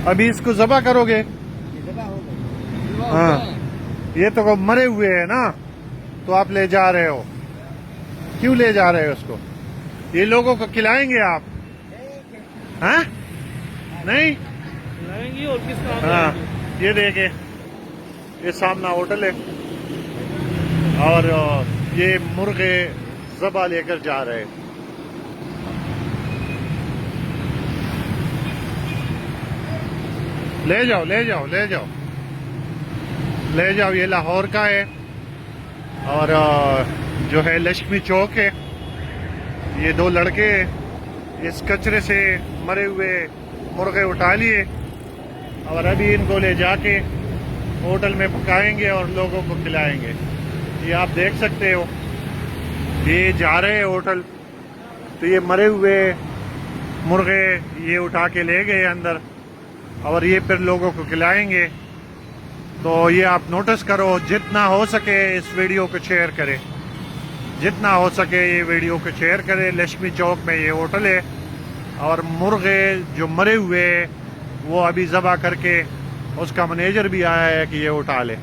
ابھی اس کو ذبح کرو گے؟ ہاں یہ تو مرے ہوئے ہیں نا، تو آپ لے جا رہے ہو، کیوں لے جا رہے ہو اس کو؟ یہ لوگوں کو کھلائیں گے آپ؟ ہاں نہیں لائیں گے اور کس کام ہاں لائیں گے؟ یہ دیکھیں، یہ سامنا ہوٹل ہے اور یہ مرغے ذبح لے کر جا رہے ہیں۔ لے جاؤ لے جاؤ لے جاؤ لے جاؤ، یہ لاہور کا ہے اور جو ہے لکشمی چوک ہے۔ یہ دو لڑکے اس کچرے سے مرے ہوئے مرغے اٹھا لیے اور ابھی ان کو لے جا کے ہوٹل میں پکائیں گے اور لوگوں کو کھلائیں گے۔ یہ آپ دیکھ سکتے ہو، یہ جا رہے ہیں ہوٹل، تو یہ مرے ہوئے مرغے یہ اٹھا کے لے گئے اندر اور یہ پھر لوگوں کو کھلائیں گے۔ تو یہ آپ نوٹس کرو، جتنا ہو سکے اس ویڈیو کو شیئر کریں، جتنا ہو سکے یہ ویڈیو کو شیئر کریں۔ لکشمی چوک میں یہ ہوٹل ہے اور مرغے جو مرے ہوئے وہ ابھی ذبح کر کے اس کا منیجر بھی آیا ہے کہ یہ اٹھا لے۔